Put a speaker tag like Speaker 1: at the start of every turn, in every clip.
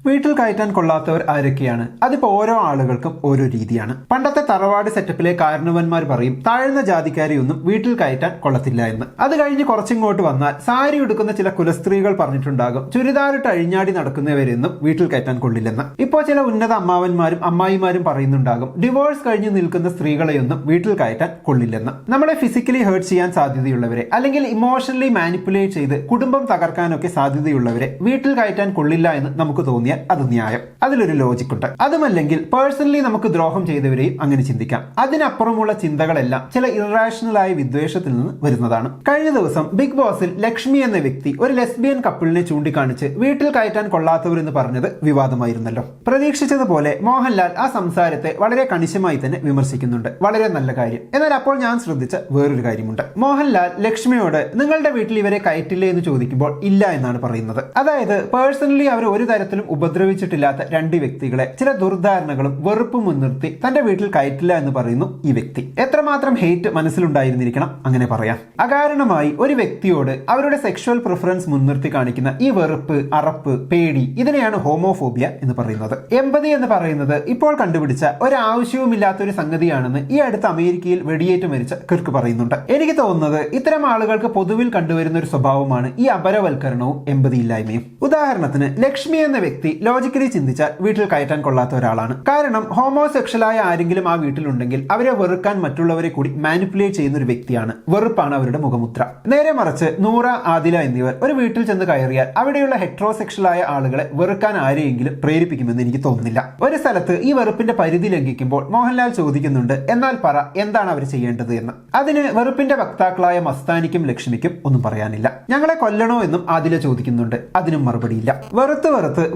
Speaker 1: വീട്ടിൽ കയറ്റാൻ കൊള്ളാത്തവർ ആരൊക്കെയാണ്? അതിപ്പോ ഓരോ ആളുകൾക്കും ഓരോ രീതിയാണ്. പണ്ടത്തെ തറവാട് സെറ്റപ്പിലെ കാരണവന്മാർ പറയും താഴ്ന്ന ജാതിക്കാരെയൊന്നും വീട്ടിൽ കയറ്റാൻ കൊള്ളത്തില്ല എന്ന്. അത് കഴിഞ്ഞ് കുറച്ചിങ്ങോട്ട് വന്നാൽ സാരി ഉടുക്കുന്ന ചില കുലസ്ത്രീകൾ പറഞ്ഞിട്ടുണ്ടാകും ചുരിദാറിട്ട് അഴിഞ്ഞാടി നടക്കുന്നവരെയൊന്നും വീട്ടിൽ കയറ്റാൻ കൊള്ളില്ലെന്ന്. ഇപ്പോൾ ചില ഉന്നത അമ്മാവന്മാരും അമ്മായിമാരും പറയുന്നുണ്ടാകും ഡിവോഴ്സ് കഴിഞ്ഞ് നിൽക്കുന്ന സ്ത്രീകളെയൊന്നും വീട്ടിൽ കയറ്റാൻ കൊള്ളില്ലെന്ന്. നമ്മളെ ഫിസിക്കലി ഹേർട്ട് ചെയ്യാൻ സാധ്യതയുള്ളവരെ അല്ലെങ്കിൽ ഇമോഷണലി മാനിപ്പുലേറ്റ് ചെയ്ത് കുടുംബം തകർക്കാനൊക്കെ സാധ്യതയുള്ളവരെ വീട്ടിൽ കയറ്റാൻ കൊള്ളില്ല എന്ന് നമുക്ക് തോന്നിയാൽ അത് ന്യായം. അതിലൊരു ലോജിക് ഉണ്ട്. അതുമല്ലെങ്കിൽ പേഴ്സണലി നമുക്ക് ദ്രോഹം ചെയ്തവരെയും അങ്ങനെ ചിന്തിക്കാം. അതിനപ്പുറമുള്ള ചിന്തകളെല്ലാം ചില ഇറേഷണൽ ആയ വിദ്വേഷത്തിൽ നിന്ന് വരുന്നതാണ്. കഴിഞ്ഞ ദിവസം ബിഗ് ബോസിൽ ലക്ഷ്മി എന്ന വ്യക്തി ഒരു ലെസ്ബിയൻ കപ്പിളിനെ ചൂണ്ടിക്കാണിച്ച് വീട്ടിൽ കയറ്റാൻ കൊള്ളാത്തവരെന്ന് പറഞ്ഞത് വിവാദമായിരുന്നല്ലോ. പ്രതീക്ഷിച്ചതുപോലെ മോഹൻലാൽ ആ സംസാരത്തെ വളരെ കണിശമായി തന്നെ വിമർശിക്കുന്നുണ്ട്. വളരെ നല്ല കാര്യം. എന്നാൽ അപ്പോൾ ഞാൻ ശ്രദ്ധിച്ച വേറൊരു കാര്യമുണ്ട്. മോഹൻലാൽ ലക്ഷ്മിയോട് നിങ്ങളുടെ വീട്ടിൽ ഇവരെ കയറ്റില്ലേ എന്ന് ചോദിക്കുമ്പോൾ ഇല്ല എന്നാണ് പറയുന്നത്. അതായത് പേഴ്സണലി അവർ ഒരു തരത്തിലും ഉപദ്രവിച്ചിട്ടില്ലാത്ത രണ്ട് വ്യക്തികളെ ചില ദുർധാരണകളും വെറുപ്പും മുൻനിർത്തി തന്റെ വീട്ടിൽ കയറ്റില്ല എന്ന് പറയുന്നു ഈ വ്യക്തി. എത്രമാത്രം ഹേറ്റ് മനസ്സിലുണ്ടായിരുന്നിരിക്കണം അങ്ങനെ പറയാം. അകാരണമായി ഒരു വ്യക്തിയോട് അവരുടെ സെക്ഷുവൽ പ്രിഫറൻസ് മുൻനിർത്തി കാണിക്കുന്ന ഈ വെറുപ്പ്, അറപ്പ്, പേടി, ഇതിനെയാണ് ഹോമോഫോബിയ എന്ന് പറയുന്നത്. എമ്പതി എന്ന് പറയുന്നത് ഇപ്പോൾ കണ്ടുപിടിച്ച ഒരാവശ്യവുമില്ലാത്ത ഒരു സംഗതിയാണെന്ന് ഈ അടുത്ത അമേരിക്കയിൽ വെടിയേറ്റ് മരിച്ച കിർക്ക് പറയുന്നുണ്ട്. എനിക്ക് തോന്നുന്നത് ഇത്തരം ആളുകൾക്ക് പൊതുവിൽ കണ്ടുവരുന്ന ഒരു സ്വഭാവമാണ് ഈ അപരവൽക്കരണവും എമ്പതിയില്ലായ്മയും. ഉദാഹരണത്തിന് ലക്ഷ്മി എന്ന വ്യക്തി ലോജിക്കലി ചിന്തിച്ചാൽ വീട്ടിൽ കയറ്റാൻ കൊള്ളാത്ത ഒരാളാണ്. കാരണം ഹോമോസെക്ഷലായ ആരെങ്കിലും ആ വീട്ടിലുണ്ടെങ്കിൽ അവരെ വെറുക്കാൻ മറ്റുള്ളവരെ കൂടി മാനിപ്പുലേറ്റ് ചെയ്യുന്ന ഒരു വ്യക്തിയാണ്. വെറുപ്പാണ് അവരുടെ മുഖമുദ്ര. നേരെ മറിച്ച് നൂറ, ആദില എന്നിവർ ഒരു വീട്ടിൽ ചെന്ന് കയറിയാൽ അവിടെയുള്ള ഹെട്രോസെക്ഷലായ ആളുകളെ വെറുക്കാൻ ആരെയെങ്കിലും പ്രേരിപ്പിക്കുമെന്ന് എനിക്ക് തോന്നുന്നില്ല. ഒരു സ്ഥലത്ത് ഈ വെറുപ്പിന്റെ പരിധി ലംഘിക്കുമ്പോൾ മോഹൻലാൽ ചോദിക്കുന്നുണ്ട് എന്നാൽ പറ എന്താണ് അവർ ചെയ്യേണ്ടത് എന്ന്. അതിന് വെറുപ്പിന്റെ വക്താക്കളായ മസ്താനിക്കും ലക്ഷ്മിക്കും ഒന്നും പറയാനില്ല. ഞങ്ങളെ കൊല്ലണോ എന്നും ആദില ചോദിക്കുന്നുണ്ട്. അതിനും മറുപടിയില്ല. വെറുത്ത്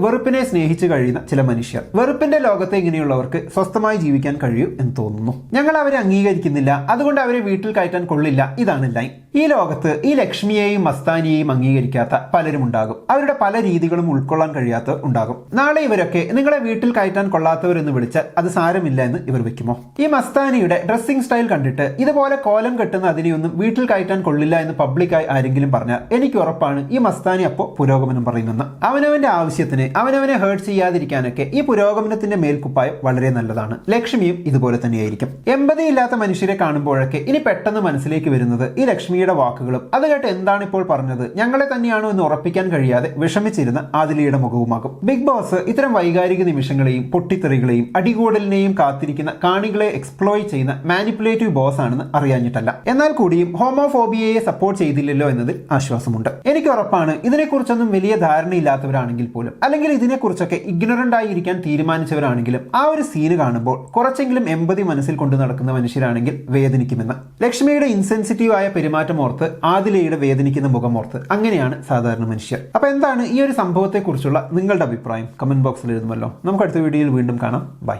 Speaker 1: വെറുപ്പിനെ സ്നേഹിച്ചു കഴിയുന്ന ചില മനുഷ്യർ. വെറുപ്പിന്റെ ലോകത്തെ ഇങ്ങനെയുള്ളവർക്ക് സ്വസ്ഥമായി ജീവിക്കാൻ കഴിയൂ എന്ന് തോന്നുന്നു. ഞങ്ങൾ അവരെ അംഗീകരിക്കുന്നില്ല, അതുകൊണ്ട് അവരെ വീട്ടിൽ കയറ്റാൻ കൊള്ളില്ല, ഇതാണ് ലൈൻ. ഈ ലോകത്ത് ഈ ലക്ഷ്മിയെയും മസ്താനിയെയും അംഗീകരിക്കാത്ത പലരും ഉണ്ടാകും. അവരുടെ പല രീതികളും ഉൾക്കൊള്ളാൻ കഴിയാത്തവർ ഉണ്ടാകും. നാളെ ഇവരൊക്കെ നിങ്ങളെ വീട്ടിൽ കയറ്റാൻ കൊള്ളാത്തവർ എന്ന് വിളിച്ചാൽ അത് സാരമില്ല എന്ന് ഇവർ വെക്കുമോ? ഈ മസ്താനിയുടെ ഡ്രസ്സിംഗ് സ്റ്റൈൽ കണ്ടിട്ട് ഇതുപോലെ കോലം കെട്ടുന്ന അതിനെയൊന്നും വീട്ടിൽ കയറ്റാൻ കൊള്ളില്ല എന്ന് പബ്ലിക്കായി ആരെങ്കിലും പറഞ്ഞാൽ എനിക്ക് ഉറപ്പാണ് ഈ മസ്താനി അപ്പോൾ പുരോഗമനം പറയുമെന്ന്. അവനവന്റെ ആവശ്യത്തിന് അവനവനെ ഹേർട്ട് ചെയ്യാതിരിക്കാനൊക്കെ ഈ പുരോഗമനത്തിന്റെ മേൽക്കുപ്പായം വളരെ നല്ലതാണ്. ലക്ഷ്മിയും ഇതുപോലെ തന്നെയായിരിക്കും. എമ്പതിയില്ലാത്ത മനുഷ്യരെ കാണുമ്പോഴൊക്കെ ഇനി പെട്ടെന്ന് മനസ്സിലേക്ക് വരുന്നത് ഈ ലക്ഷ്മിയുടെ വാക്കുകളും അത് കേട്ട് എന്താണ് ഇപ്പോൾ പറഞ്ഞത്, ഞങ്ങളെ തന്നെയാണോ എന്ന് ഉറപ്പിക്കാൻ കഴിയാതെ വിഷമിച്ചിരുന്ന ആദിലയുടെ മുഖവുമാകും. ബിഗ് ബോസ് ഇത്തരം വൈകാരിക നിമിഷങ്ങളെയും പൊട്ടിത്തെറികളെയും അടികൂടലിനെയും കാത്തിരിക്കുന്ന കാണികളെ എക്സ്പ്ലോയിറ്റ് ചെയ്യുന്ന മാനിപ്പുലേറ്റീവ് ബോസ് ആണെന്ന് അറിയാഞ്ഞിട്ടല്ല. എന്നാൽ കൂടിയും ഹോമോഫോബിയയെ സപ്പോർട്ട് ചെയ്തില്ലല്ലോ എന്നതിൽ ആശ്വാസമുണ്ട്. എനിക്ക് ഉറപ്പാണ് ഇതിനെക്കുറിച്ചൊന്നും വലിയ ധാരണയില്ലാത്തവരാണെങ്കിൽ പോലും അല്ലെങ്കിൽ ഇതിനെക്കുറിച്ചൊക്കെ ഇഗ്നറന്റ് ആയിരിക്കാൻ തീരുമാനിച്ചവരാണെങ്കിലും ആ ഒരു സീന് കാണുമ്പോൾ കുറച്ചെങ്കിലും എമ്പതി മനസ്സിൽ കൊണ്ടു നടക്കുന്ന മനുഷ്യരാണെങ്കിൽ വേദനിക്കുമെന്ന്. ലക്ഷ്മിയുടെ ഇൻസെൻസിറ്റീവ് ആയ പെരുമാറ്റം ഓർത്ത് ആദിലയുടെ വേദനിക്കുന്ന മുഖമോർത്ത് അങ്ങനെയാണ് സാധാരണ മനുഷ്യർ. അപ്പൊ എന്താണ് ഈ ഒരു സംഭവത്തെ കുറിച്ചുള്ള നിങ്ങളുടെ അഭിപ്രായം? കമന്റ് ബോക്സിൽ എഴുതുമല്ലോ. നമുക്ക് അടുത്ത വീഡിയോയിൽ വീണ്ടും കാണാം. ബൈ.